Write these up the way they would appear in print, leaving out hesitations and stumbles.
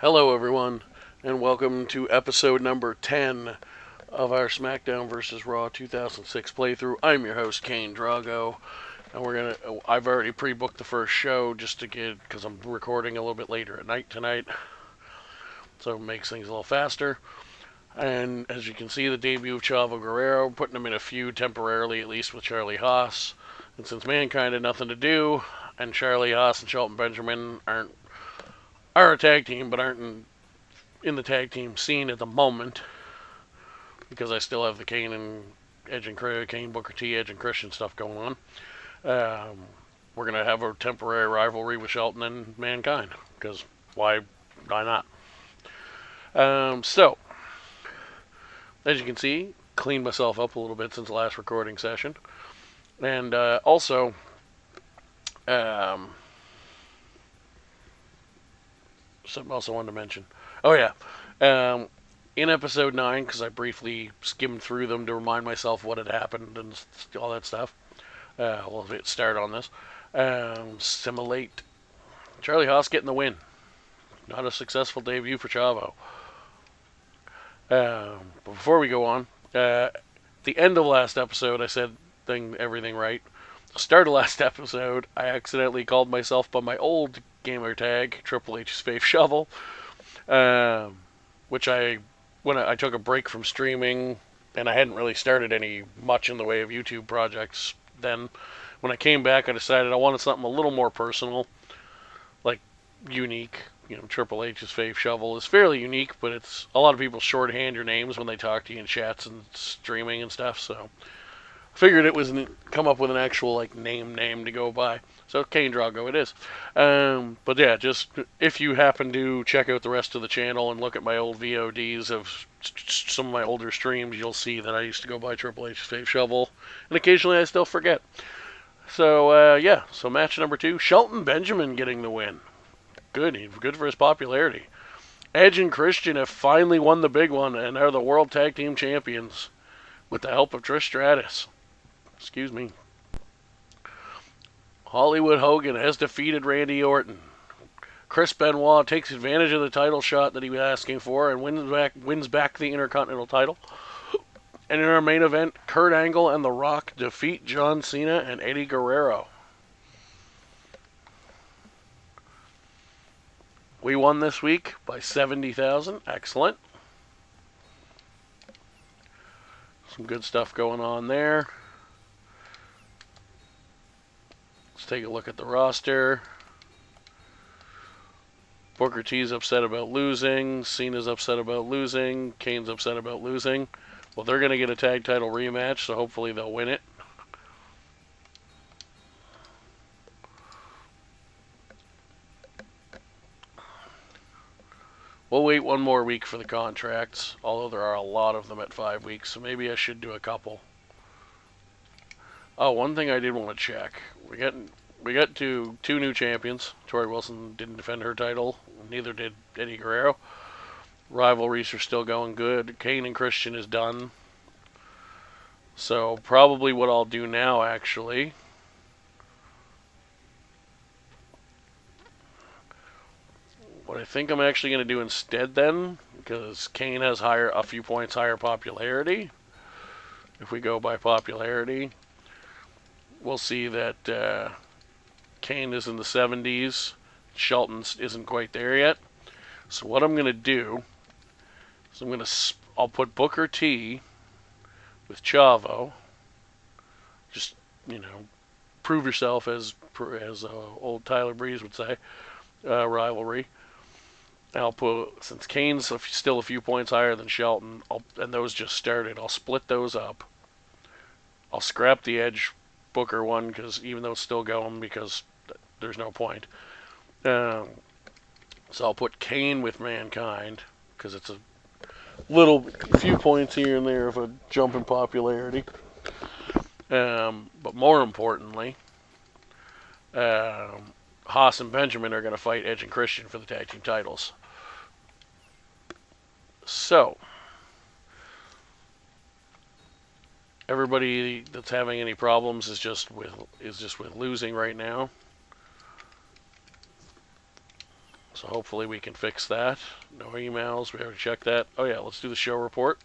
Hello, everyone, and welcome to episode number 10 of our Smackdown vs. Raw 2006 playthrough. I'm your host, Kane Drago, and I've already pre-booked the first show just to because I'm recording a little bit later at night tonight, so it makes things a little faster. And as you can see, the debut of Chavo Guerrero, putting him in a feud temporarily, at least with Charlie Haas. And since Mankind had nothing to do, and Charlie Haas and Shelton Benjamin are a tag team, but aren't in the tag team scene at the moment, because I still have the Kane and Edge and Kane, Booker T, Edge and Christian stuff going on. We're going to have a temporary rivalry with Shelton and Mankind, because why not? So, as you can see, cleaned myself up a little bit since the last recording session. And also, something else I wanted to mention. Oh, yeah. In episode 9, because I briefly skimmed through them to remind myself what had happened and all that stuff. We'll start on this. Simulate Charlie Haas getting the win. Not a successful debut for Chavo. But before we go on, the end of last episode, I said everything right. The start of last episode, I accidentally called myself by my old gamer tag, Triple H's Faith Shovel, which when I took a break from streaming, and I hadn't really started much in the way of YouTube projects then. When I came back, I decided I wanted something a little more personal, like unique. Triple H's Faith Shovel is fairly unique, but it's a lot of people shorthand your names when they talk to you in chats and streaming and stuff, so figured it was come up with an actual name to go by. So Kane Drago it is. But yeah, just if you happen to check out the rest of the channel and look at my old VODs of some of my older streams, you'll see that I used to go by Triple H's Faith Shovel, and occasionally I still forget. So yeah, so match number 2, Shelton Benjamin getting the win. Good for his popularity. Edge and Christian have finally won the big one and are the World Tag Team Champions with the help of Trish Stratus. Excuse me. Hollywood Hogan has defeated Randy Orton. Chris Benoit takes advantage of the title shot that he was asking for and wins back the Intercontinental title. And in our main event, Kurt Angle and The Rock defeat John Cena and Eddie Guerrero. We won this week by 70,000. Excellent. Some good stuff going on there. Let's take a look at the roster. Booker T's upset about losing. Cena's upset about losing. Kane's upset about losing. Well, they're going to get a tag title rematch, so hopefully they'll win it. We'll wait one more week for the contracts, although there are a lot of them at 5 weeks, so maybe I should do a couple. Oh, one thing I did want to check. We got two new champions. Tori Wilson didn't defend her title. Neither did Eddie Guerrero. Rivalries are still going good. Kane and Christian is done. So probably what I'll do now, actually, what I think I'm actually going to do instead then, because Kane has a few points higher popularity. If we go by popularity, we'll see that Kane is in the 70s. Shelton isn't quite there yet. So what I'm going to do is I'll put Booker T with Chavo. Just, prove yourself, as old Tyler Breeze would say, rivalry. I'll put, since Kane's still a few points higher than Shelton, and those just started, I'll split those up. I'll scrap the Edge Booker one, because even though it's still going, because there's no point. So I'll put Kane with Mankind, because it's a few points here and there of a jump in popularity. But more importantly, Haas and Benjamin are going to fight Edge and Christian for the tag team titles. So, everybody that's having any problems is just with losing right now. So So hopefully we can fix that. No emails. We already checked that. Oh yeah, let's do the show report.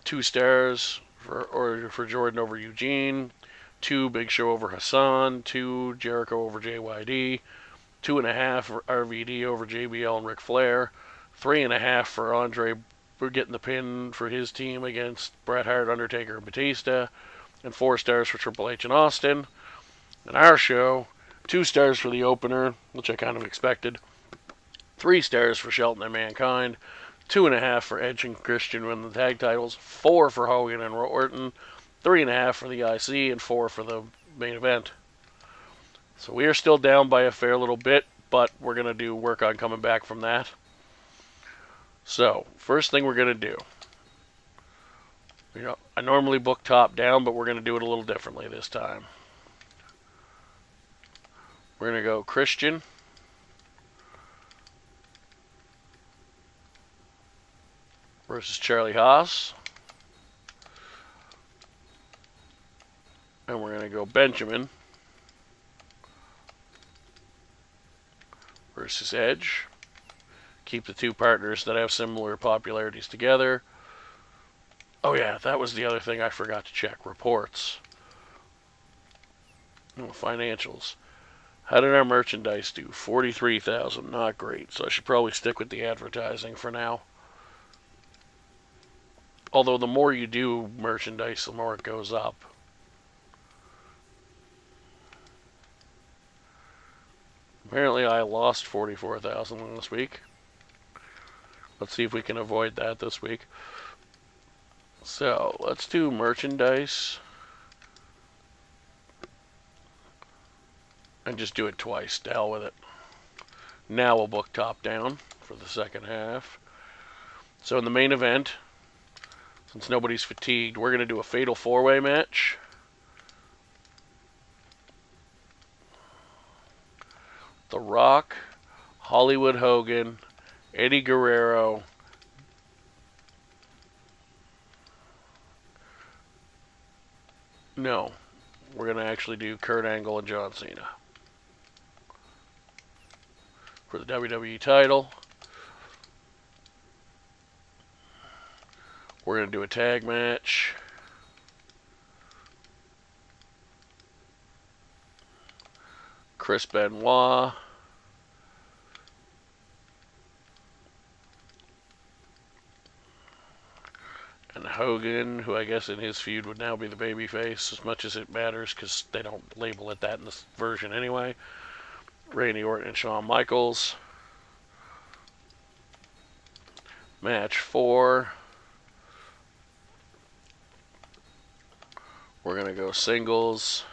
2 stars for Jordan over Eugene. 2 Big Show over Hassan. 2 Jericho over JYD. 2.5 for RVD over JBL and Ric Flair. 3.5 for Andre for getting the pin for his team against Bret Hart, Undertaker, and Batista. And 4 stars for Triple H and Austin. And our show, 2 stars for the opener, which I kind of expected. 3 stars for Shelton and Mankind. 2.5 for Edge and Christian winning the tag titles. 4 for Hogan and Orton. 3.5 for the IC and 4 for the main event. So we are still down by a fair little bit, but we're going to do work on coming back from that. So, first thing we're going to do. I normally book top down, but we're going to do it a little differently this time. We're going to go Christian versus Charlie Haas. And we're going to go Benjamin versus Edge. Keep the 2 partners that have similar popularities together. Oh yeah, that was the other thing I forgot to check. Reports. Financials. How did our merchandise do? 43,000. Not great. So I should probably stick with the advertising for now. Although the more you do merchandise, the more it goes up. Apparently I lost 44,000 this week. Let's see if we can avoid that this week. So, let's do merchandise. And just do it twice. To hell with it. Now we'll book top down for the second half. So in the main event, since nobody's fatigued, we're going to do a fatal 4-way match. The Rock, Hollywood Hogan, Eddie Guerrero, no, we're going to actually do Kurt Angle and John Cena for the WWE title. We're going to do a tag match. Chris Benoit and Hogan, who I guess in his feud would now be the babyface, as much as it matters because they don't label it that in this version anyway. Randy Orton and Shawn Michaels. Match 4. We're going to go singles.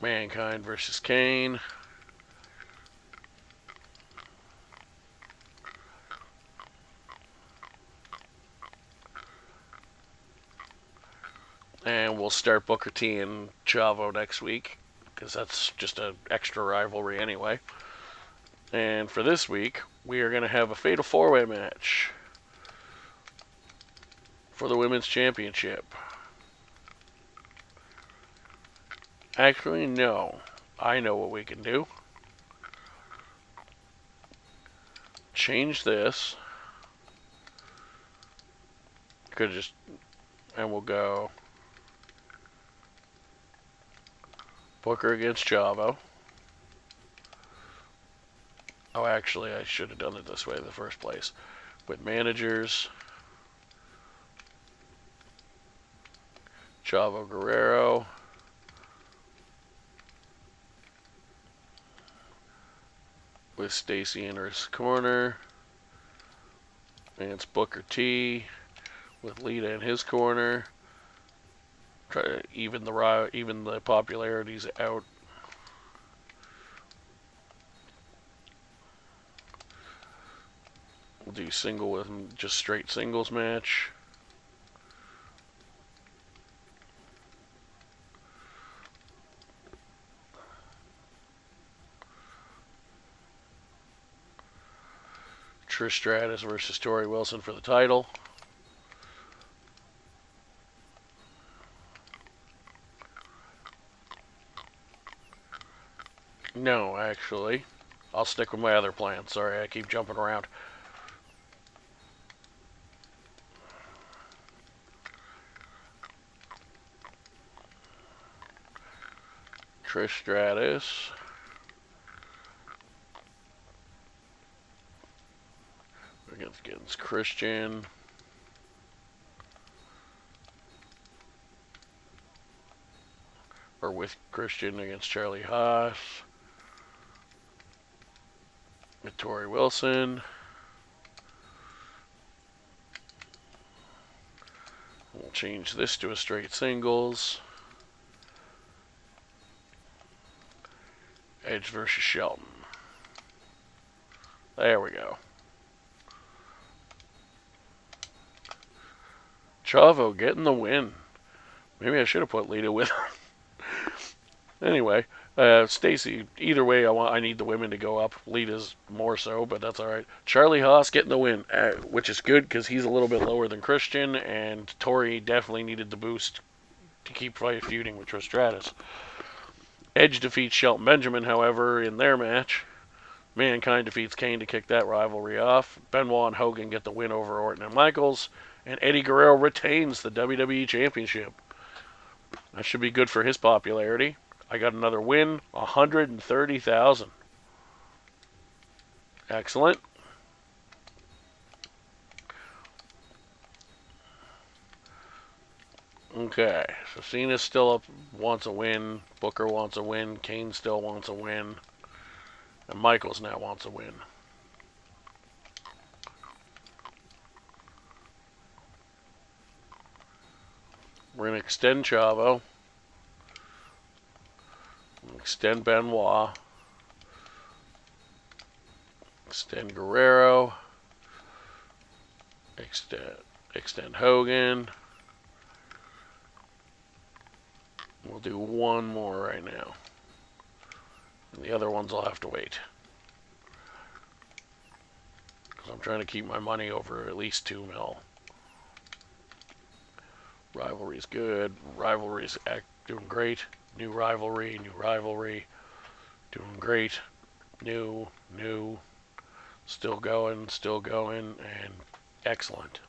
Mankind versus Kane. And we'll start Booker T and Chavo next week, because that's just an extra rivalry anyway. And for this week, we are going to have a fatal 4-way match for the Women's Championship. Actually, no. I know what we can do. Change this. Could just... And we'll go... Booker against Chavo. Oh, actually, I should have done it this way in the first place. With managers. Chavo Guerrero. With Stacy in her corner. And it's Booker T. With Lita in his corner. Try to even the popularities out. We'll do single with just straight singles match. Trish Stratus versus Tori Wilson for the title. No, actually. I'll stick with my other plan. Sorry, I keep jumping around. Trish Stratus. Against Christian. Or with Christian against Charlie Haas. With Tori Wilson. We'll change this to a straight singles. Edge versus Shelton. There we go. Chavo getting the win. Maybe I should have put Lita with her. Anyway, Stacy, either way, I need the women to go up. Lita's more so, but that's all right. Charlie Haas getting the win, which is good because he's a little bit lower than Christian, and Tori definitely needed the boost to keep feuding with Trish Stratus. Edge defeats Shelton Benjamin, however, in their match. Mankind defeats Kane to kick that rivalry off. Benoit and Hogan get the win over Orton and Michaels, and Eddie Guerrero retains the WWE Championship. That should be good for his popularity. I got another win, 130,000. Excellent. Okay, so Cena's still up, wants a win. Booker wants a win. Kane still wants a win. And Michaels now wants a win. We're going to extend Chavo. Extend Benoit. Extend Guerrero. Extend Hogan. We'll do one more right now. And the other ones will have to wait. Because I'm trying to keep my money over at least 2 mil. Rivalry's good. Rivalry's doing great. New rivalry. Doing great. New. Still going, and excellent.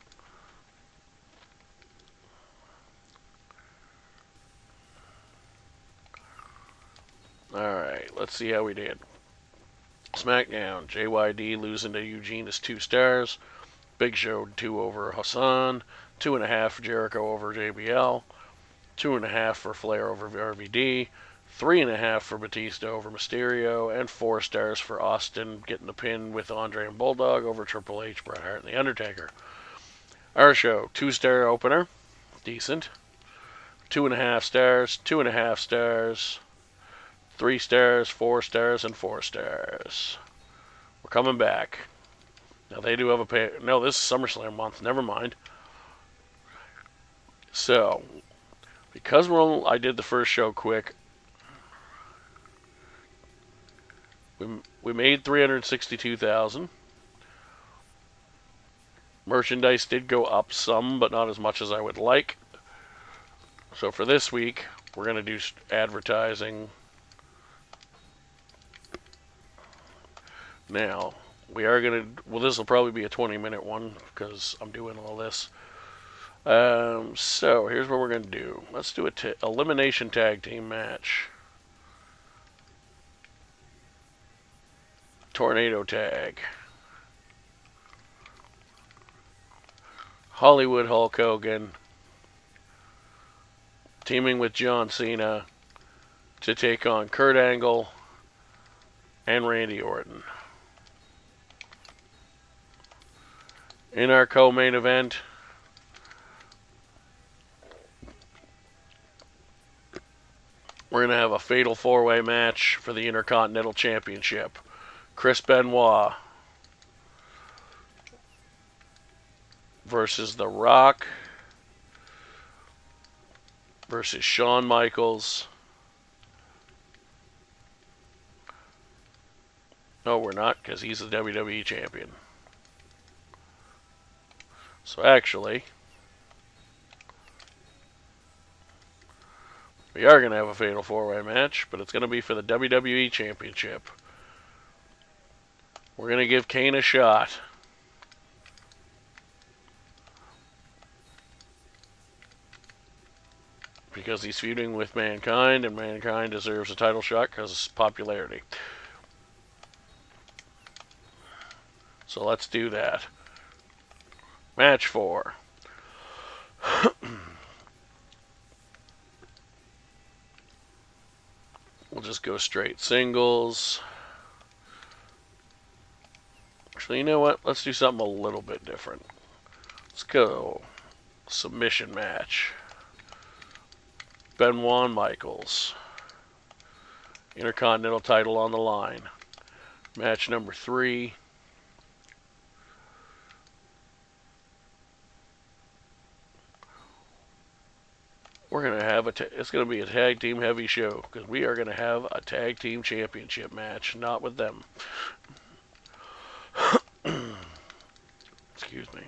Alright, let's see how we did. Smackdown, JYD losing to Eugene is 2 stars. Big Show 2 over Hassan. 2.5 for Jericho over JBL. 2.5 for Flair over RVD. 3.5 for Batista over Mysterio. And 4 stars for Austin getting the pin with Andre and Bulldog over Triple H, Bret Hart, and The Undertaker. Our show, 2-star opener. Decent. 2.5 stars. 2.5 stars. 3 stars, 4 stars, and 4 stars. We're coming back. Now they do have a pay. No, this is SummerSlam month. Never mind. So, because I did the first show quick, we made 362,000. Merchandise did go up some, but not as much as I would like. So for this week, we're going to do advertising. Now, we are going to... Well, this will probably be a 20-minute one because I'm doing all this. So, here's what we're going to do. Let's do a elimination tag team match. Tornado tag. Hollywood Hulk Hogan teaming with John Cena to take on Kurt Angle and Randy Orton. In our co-main event, we're going to have a fatal 4-way match for the Intercontinental Championship. Chris Benoit versus The Rock versus Shawn Michaels. No, we're not, because he's the WWE Champion. So actually, We are going to have a Fatal 4-Way match, but it's going to be for the WWE Championship. We're going to give Kain a shot. Because he's feuding with Mankind, and Mankind deserves a title shot because of popularity. So let's do that. Match 4. We'll just go straight singles. Actually, you know what? Let's do something a little bit different. Let's go submission match. Benoit Michaels. Intercontinental title on the line. Match number 3. We're going to have it's going to be a tag team heavy show because we are going to have a tag team championship match, not with them. Excuse me.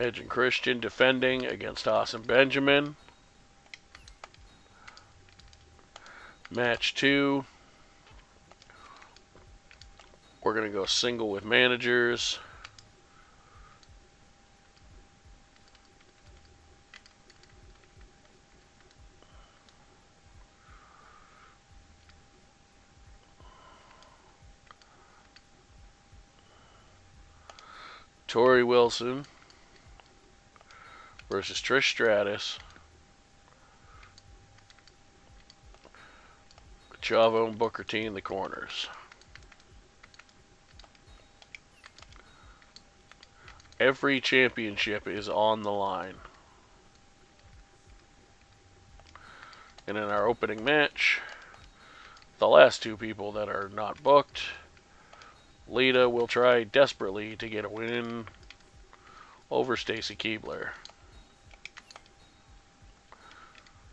Edge and Christian defending against Haas and Benjamin. Match 2. We're going to go single with managers. Tori Wilson versus Trish Stratus. Chavo and Booker T in the corners. Every championship is on the line. And in our opening match, the last 2 people that are not booked, Lita will try desperately to get a win over Stacy Keibler.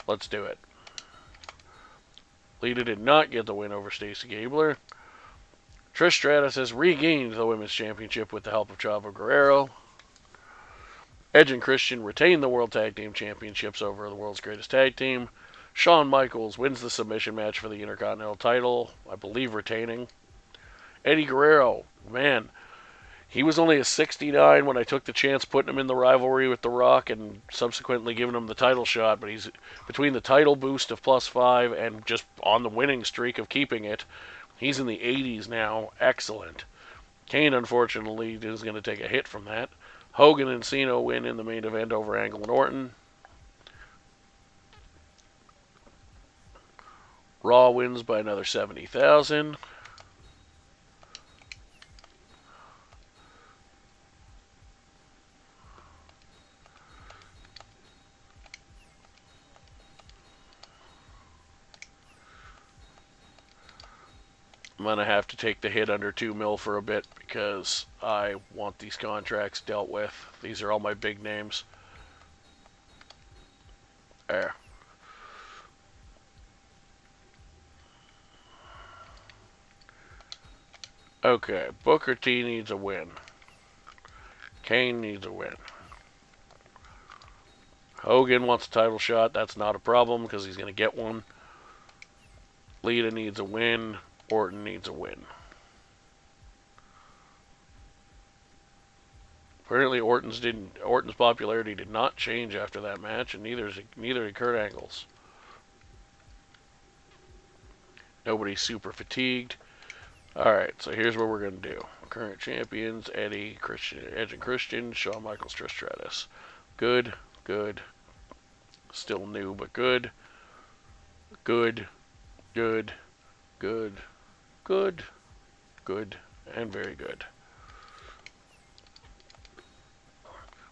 Let's do it. Lita did not get the win over Stacy Keibler. Trish Stratus has regained the Women's Championship with the help of Chavo Guerrero. Edge and Christian retain the World Tag Team Championships over the World's Greatest Tag Team. Shawn Michaels wins the submission match for the Intercontinental title, I believe retaining. Eddie Guerrero, man, he was only a 69 when I took the chance putting him in the rivalry with The Rock and subsequently giving him the title shot, but he's between the title boost of +5 and just on the winning streak of keeping it. He's in the 80s now. Excellent. Kane, unfortunately, is going to take a hit from that. Hogan and Cena win in the main event over Angle and Orton. Raw wins by another 70,000. I'm going to have to take the hit under $2 million for a bit because I want these contracts dealt with. These are all my big names. There. Okay, Booker T needs a win. Kane needs a win. Hogan wants a title shot. That's not a problem because he's going to get one. Lita needs a win. Orton needs a win. Apparently Orton's popularity did not change after that match, and neither did Kurt Angle's. Nobody's super fatigued. Alright, so here's what we're going to do. Current champions, Edge and Christian, Shawn Michaels, Trish Stratus. Good, good. Still new, but good. Good, good, good, good, good, and very good.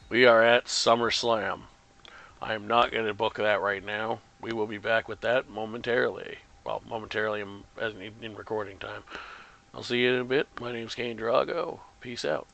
We are at SummerSlam. I am not going to book that right now. We will be back with that momentarily. Well, momentarily in recording time. I'll see you in a bit. My name's Kane Drago. Peace out.